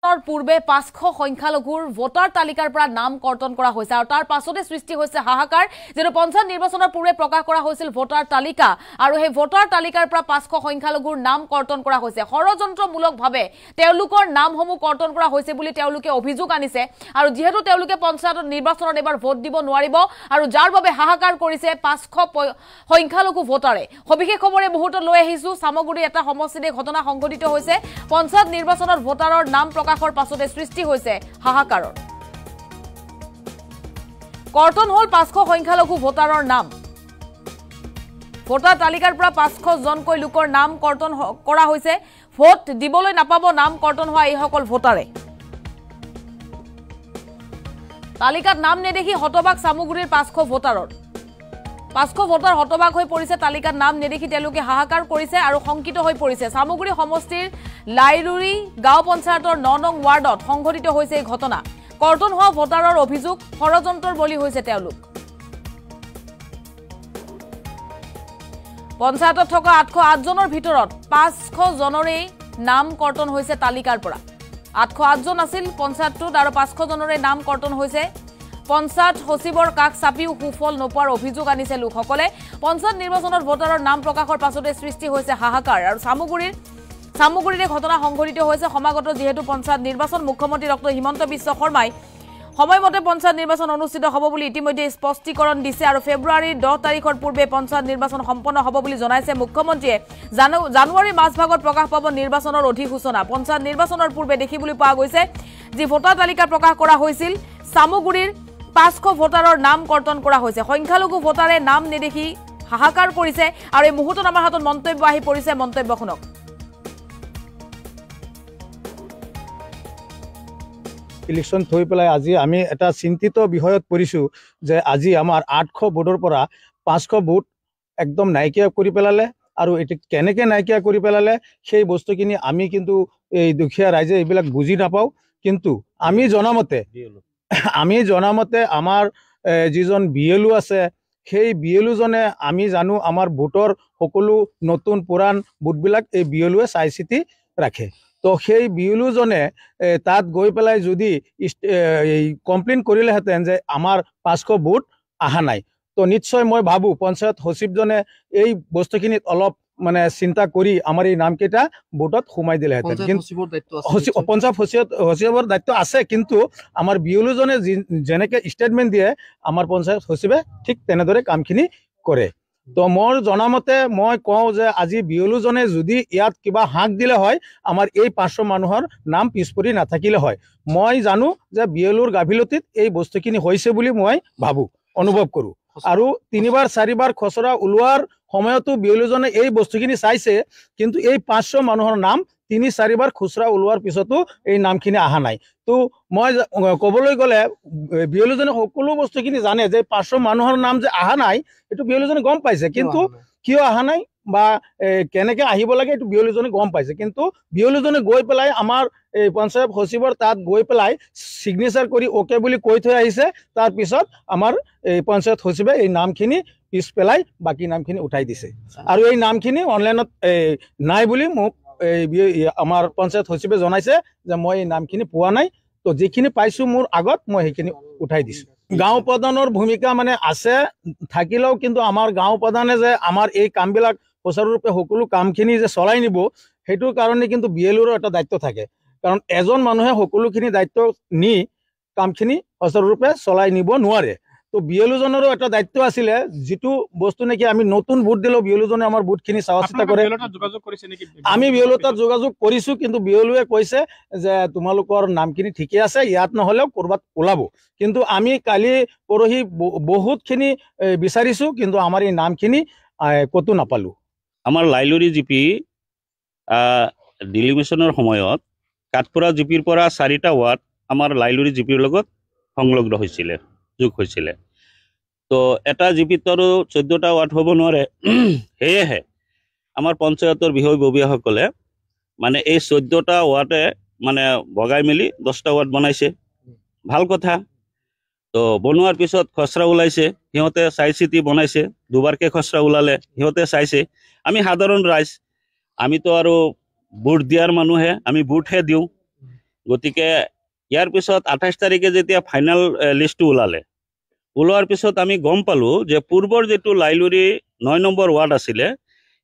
পূৰ্বে 500 সংখ্যালঘুৰ ভোটাৰ তালিকাৰ পৰা নাম কৰ্তন কৰা হৈছে আৰু তাৰ পাছতে সৃষ্টি হৈছে হাহাকাৰ যেটো পঞ্চায়ত নিৰ্বাচনৰ পূৰ্বে প্ৰকাশ কৰা হৈছিল ভোটাৰ তালিকা আৰু সেই ভোটাৰ তালিকাৰ পৰা 500 সংখ্যালঘুৰ নাম কৰ্তন কৰা হৈছে ষড়যন্ত্ৰমূলকভাৱে তেওঁলোকৰ নামসমূহ কৰ্তন কৰা হৈছে বুলি তেওঁলোকে অভিযোগ আনিছে আৰু যেহেতু তেওঁলোকে পঞ্চায়ত নিৰ্বাচনত এবাৰ ভোট দিব নোৱাৰিব আৰু যাৰ বাবে হাহাকাৰ কৰিছে 500 সংখ্যালঘু ভোটাৰে সবিশেষ খবৰে মুহূৰ্তত লৈ আহিছো সামগুৰি এটা সমষ্টিতে ঘটনা সংঘটিত হৈছে পঞ্চায়ত নিৰ্বাচনত ভোটাৰৰ নাম প্ৰকাশৰ পাছতে সৃষ্টি হৈছে হাহাকাৰৰ কৰ্তন হল 500 সংখ্যালঘু ভোটাৰৰ নাম ভোটাৰ তালিকাৰ পৰা 500 জনকৈ লোকৰ নাম কৰ্তন কৰা হৈছে ভোট দিবলৈ নাপাব নাম কৰ্তন হোৱা এই সকল ভোটাৰে তালিকাত নাম নেদেখি হতবাক সামগুৰিৰ 500 ভোটাৰৰ 500 ভোটাৰ হতবাক হৈ পৰিছে তালিকাত নাম নেদেখি তেওঁলোকে হাহাকাৰ কৰিছে আৰু সংকিত হৈ পৰিছে সামগুৰি সমষ্টিৰ লাইৰুৰি গাঁও পঞ্চায়তৰ 9 নং ৱাৰ্ডত সংঘটিত হৈছে এই ঘটনা কৰ্তন হোৱা ভোটাৰৰ অভিযোগ ষড়যন্ত্ৰৰ বলি হৈছে তেওঁলোক পঞ্চায়তত থকা 808 জনৰ ভিতৰত 500 জনৰে নাম কৰ্তন হৈছে তালিকাৰ পৰা 808 জন আছিল পঞ্চায়তটোত আৰু 500 জনৰে নাম কৰ্তন হৈছে পঞ্চায়ত সচিবৰ কাক চাপিও সুফল নোপোৱাৰ অভিযোগ আনিছে লোকসকলে পঞ্চায়ত নিৰ্বাচনত ভোটাৰৰ নাম প্ৰকাশৰ পাছতে সৃষ্টি হৈছে হাহাকাৰ আৰু সামগুৰিৰে ঘটনা সংঘটিত হৈছে সমাগত যেহেতু পঞ্চায়ত নিৰ্বাচন মুখ্যমন্ত্ৰী ডক্টৰ হিমন্ত বিশ্ব শৰ্মাই সময়মতে পঞ্চায়ত নিৰ্বাচন অনুষ্ঠিত হ'ব বুলি ইতিমধ্যে স্পষ্টীকৰণ দিছে আৰু ফেব্ৰুৱাৰীৰ 10 তাৰিখৰ পূৰ্বে পঞ্চায়ত নিৰ্বাচন সম্পন্ন হ'ব বুলি জনাইছে মুখ্যমন্ত্ৰীয়ে জানুৱাৰীৰ মাজভাগত প্ৰকাশ পাব নিৰ্বাচনৰ অধিসূচনা পঞ্চায়ত নিৰ্বাচনৰ পূৰ্বে দেখিবলৈ পোৱা গৈছে যি ভোটাৰ তালিকা প্ৰকাশ কৰা হৈছিল সামগুৰিৰ 500 ভোটাৰৰ নাম কৰ্তন কৰা হৈছে সংখ্যালঘু ভোটাৰে নাম নেদেখি হাহাকাৰ কৰিছে আৰু এই মুহূৰ্তত আমাৰ হাতত মন্তব্য আহি পৰিছে মন্তব্য শুনক ইলেকশন থৈ পেলাই আজি আমি এটা চিন্তিত বিষয়ত পৰিছো যে আজি আমাৰ 800 ভোটৰ পৰা 500 ভোট একদম নাইকিয়া কৰি পেলালে আৰু এটি কেনেকে নাইকিয়া কৰি পেলালে সেই বস্তুখিনি আমি কিন্তু এই দুখীয়া ৰাইজে এইবিলাক বুজি নাপাও কিন্তু আমি জনামতে আমাৰ যিজন বিএলও আছে সেই বিএলও জনে আমি জানো আমাৰ ভোটৰ সকলো নতুন পুৰাণ ভোটবিলাক এই বিএলওয়ে চাই চিতি ৰাখে তো সেই বিএলও জনে তাত গৈ পেলাই যদি কমপ্লেইন কৰিলেহেঁতেন যে আমাৰ 500 ভোট আহা নাই তো নিশ্চয় মই ভাবো পঞ্চায়ত সচিবজনে এই বস্তুখিনিত অলপ মানে চিন্তা কৰি আমাৰ এই নামকেইটা ভোটত সোমাই দিলেহেঁতেন কিন্তু পঞ্চায়ত সচিবৰ দায়িত্ব আছে কিন্তু আমাৰ বিএলও জনে যেনেকে ষ্টেটমেণ্ট দিয়ে আমাৰ পঞ্চায়ত সচিবে ঠিক তেনেদৰে কামখিনি কৰে তো মোৰ জনামতে মই কওঁ যে আজি বিএলও জনে যদি ইয়াত কিবা হাক দিলে হয় আমাৰ এই 500 মানুহৰ নাম পিছপৰি নাথাকিলে হয় মই জানো যে বিএলওৰ গাফিলতিত এই বস্তুখিনি হৈছে বুলি মই ভাবো অনুভৱ কৰো আৰু 3বাৰ 4বাৰ খচৰা ওলোৱাৰ সময়তো বিএলও জনে এই বস্তুখিনি চাইছে কিন্তু এই 500 মানুহৰ নাম 3-4বাৰ খুচৰা ওলোৱাৰ পিছতো এই নামখিনি আহা নাই তো মই ক'বলৈ গ'লে বিএলও জনে সকলো বস্তুখিনি জানে যে 500 মানুহৰ নাম যে আহা নাই এটো বিএলও জনে গম পাইছে কিন্তু কিয় আহা নাই বা কেনেকে আহিব লাগে এটো বিএলও জনে গম পাইছে কিন্তু বিএলও জনে গৈ পেলাই আমাৰ এই পঞ্চায়ত সচিবৰ তাত গৈ পেলাই সিগনেচাৰ কৰি ওকে বুলি কৈ থৈ আহিছে তাৰ পিছত আমাৰ এই পঞ্চায়ত সচিবে এই নামখিনি পিছ পেলাই বাকি নামখিনি উঠাই দিছে আৰু এই নামখিনি অনলাইনত নাই বুলি মোক আমাৰ পঞ্চায়ত সচিবে জনাইছে যে মই এই নামখিনি পোৱা নাই তো যিখিনি পাইছো মোৰ আগত মই সেইখিনি উঠাই দিছো গাঁও প্ৰধানৰ ভূমিকা মানে আছে থাকিলেও কিন্তু আমাৰ গাঁও প্ৰধানে যে আমাৰ এই কামবিলাক সুচাৰুৰূপে সকলো কামখিনি যে চলাই নিব সেইটোৰ কাৰণে কিন্তু বিএলওৰ এটা দায়িত্ব থাকে কাৰণ এজন মানুহে সকলোখিনি দায়িত্ব নি কামখিনি সুচাৰুৰূপে চলাই নিব নোৱাৰে তো বিএলও জনেৰো এটা দায়িত্ব আছিলে যেটো বস্তু নেকি আমি নতুন ভোট দিলো বিএলও জনে আমাৰ ভোটখিনি চাওচিতা কৰে আমি বিএলও তাত যোগাযোগ কৰিছো কিন্তু বিএলওয়ে কৈছে যে তোমালোকৰ নামখিনি ঠিকে আছে ইয়াত নহলেও কৰবাত ওলাব কিন্তু আমি কালি পৰহি বহুতখিনি বিচাৰিছো কিন্তু আমাৰ এই নামখিনি কতো নাপালো আমাৰ লাইলুৰি জিপি ডিলিমিশনৰ সময়ত কাটপুৰা জিপিৰ পৰা 4টা ৱাৰ্ড আমাৰ লাইলুৰি জিপিৰ লগত সংলগ্ন হৈছিল যোগ হৈছিল তো এটা জিপিত আৰু 14টা ৱাৰ্ড হ'ব নোৱাৰে হেহে আমাৰ পঞ্চায়তৰ বিষয়ববীয়াসকলে মানে এই 14টা ৱাৰ্ডে মানে বগাই মেলি 10টা ৱাৰ্ড বনাইছে ভাল কথা তো বনোৱাৰ পিছত খচৰা ওলাইছে সিহঁতে চাই চিতি বনাইছে দুবাৰকে খচৰা ওলালে সিহঁতে চাইছে আমি সাধাৰণ ৰাইজ আমি তো আৰু ভোট দিয়াৰ মানুহে আমি ভোটহে দিওঁ গতিকে ইয়াৰ পিছত 28 তাৰিখে যেতিয়া ফাইনেল লিষ্টটো ওলোৱাৰ পিছত আমি গম পালোঁ যে পূৰ্বৰ যিটো লাইলুৰি 9 নম্বৰ ৱাৰ্ড আছিলে,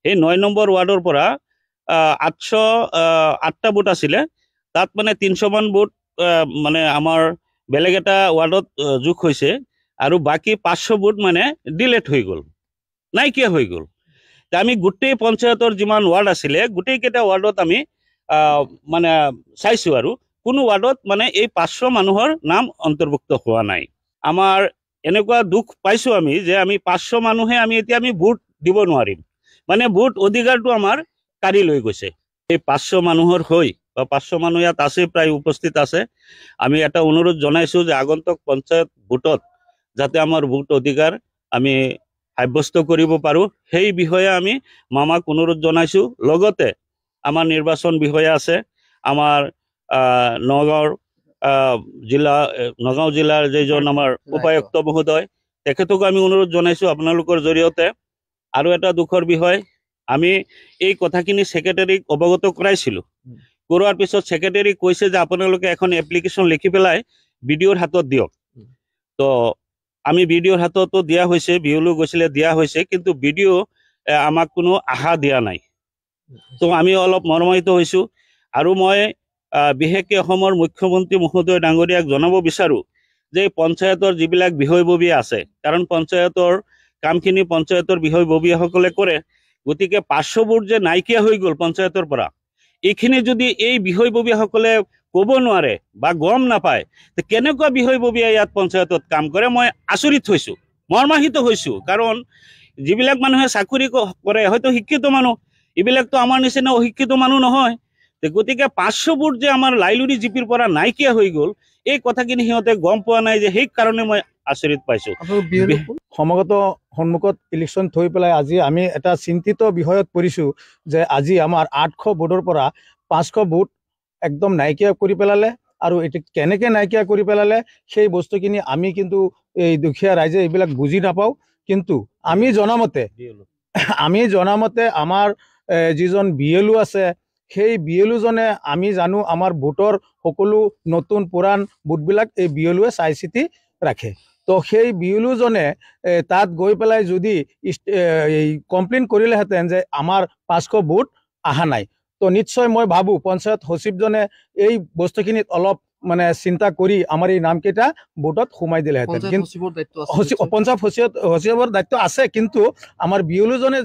সেই 9 নম্বৰ ৱাৰ্ডৰ পৰা 808টা বুথ আছিলে, তাত মানে 300মান বুথ মানে আমাৰ বেলেগ এটা ৱাৰ্ডত যোগ হৈছে, আৰু বাকী 500 বুথ মানে ডিলেট হৈ গ'ল, নাইকিয়া হৈ গ'ল। আমি গোটেই পঞ্চায়তৰ যিমান ৱাৰ্ড আছিলে গোটেইকেইটা ৱাৰ্ডত আমি মানে চাইছোঁ, আৰু কোনো ৱাৰ্ডত মানে এই 500 মানুহৰ নাম অন্তৰ্ভুক্ত হোৱা নাই। আমাৰ এনেকুৱা দুখ পাইছোঁ আমি যে আমি 500 মানুহে আমি ভোট দিব নোৱাৰিম, মানে ভোট অধিকাৰটো আমাৰ কাঢ়ি লৈ গৈছে। এই 500 মানুহৰ হৈ বা 500 মানুহ ইয়াত আছে, প্ৰায় উপস্থিত আছে। আমি এটা অনুৰোধ জনাইছোঁ যে আগন্তুক পঞ্চায়ত ভোটত যাতে আমাৰ ভোট অধিকাৰ আমি সাব্যস্ত কৰিব পাৰোঁ, সেই বিষয়ে আমি মামাক অনুৰোধ জনাইছোঁ। লগতে আমাৰ নিৰ্বাচন বিষয়া আছে, আমাৰ নগাঁও জিলাৰ যিজন আমাৰ উপায়ুক্ত মহোদয়, তেখেতকো আমি অনুৰোধ জনাইছোঁ আপোনালোকৰ জৰিয়তে। আৰু এটা দুখৰ বিষয়, আমি এই কথাখিনি ছেক্ৰেটাৰীক অৱগত কৰাইছিলোঁ। কৰোৱাৰ পিছত ছেক্ৰেটাৰী কৈছে যে আপোনালোকে এখন এপ্লিকেশ্যন লিখি পেলাই BDOৰ হাতত দিয়ক। তো আমি BDOৰ হাততো দিয়া হৈছে, বিয়লৈ গৈছিলে দিয়া হৈছে, কিন্তু BDO আমাক কোনো আশা দিয়া নাই। তো আমি অলপ মৰ্মাহিত হৈছোঁ। আৰু মই বিশেষকৈ অসমৰ মুখ্যমন্ত্ৰী মহোদয় ডাঙৰীয়াক জনাব বিচাৰোঁ যে পঞ্চায়তৰ যিবিলাক বিষয়ববীয়া আছে, কাৰণ পঞ্চায়তৰ কামখিনি পঞ্চায়তৰ বিষয়ববীয়াসকলে কৰে, গতিকে 500 বুথ যে নাইকিয়া হৈ গ'ল পঞ্চায়তৰ পৰা, এইখিনি যদি এই বিষয়ববীয়াসকলে ক'ব নোৱাৰে বা গম নাপায়, কেনেকুৱা বিষয়ববীয়া ইয়াত পঞ্চায়তত কাম কৰে, মই আচৰিত হৈছোঁ, মৰ্মাহিত হৈছোঁ। কাৰণ যিবিলাক মানুহে চাকৰি কৰে হয়তো শিক্ষিত মানুহ, এইবিলাকতো আমাৰ নিচিনা অশিক্ষিত মানুহ নহয়। গতিকে 500 বুথ যে আমাৰ লাইলুৰি জিপিৰ পৰা নাইকিয়া হৈ গ'ল, এই কথাখিনি সিহঁতে গম পোৱা নাই, যে সেই কাৰণে মই আচৰিত পাইছোঁ। সমাগত সন্মুখত ইলেকশ্যন থৈ পেলাই আজি আমি এটা চিন্তিত বিষয়ত পৰিছোঁ যে আজি আমাৰ 800 বুথৰ পৰা 500 বুথ একদম নাইকিয়া কৰি পেলালে। আৰু এইটো কেনেকৈ নাইকিয়া কৰি পেলালে সেই বস্তুখিনি আমি কিন্তু এই দুখীয়া ৰাইজে এইবিলাক বুজি নাপাওঁ। কিন্তু আমি জনামতে আমাৰ যিজন BLO আছে, সেই BLOজনে আমি জানো আমাৰ ভোটৰ সকলো নতুন পুৰাণ বুথবিলাক এই BLOৱে চাই চিতি ৰাখে। তো সেই BLOজনে তাত গৈ পেলাই যদি কমপ্লেইন কৰিলেহেঁতেন যে আমাৰ 500 বুথ অহা নাই, তো নিশ্চয় মই ভাবোঁ পঞ্চায়ত সচিবজনে এই বস্তুখিনিত অলপ মানে চিন্তা কৰি আমাৰ এই নামকেইটা ভোটত সোমাই দিলেহেঁতেন। কিন্তু পঞ্চায়ত সচিবৰ দায়িত্ব আছে, কিন্তু আমাৰ BLOজনে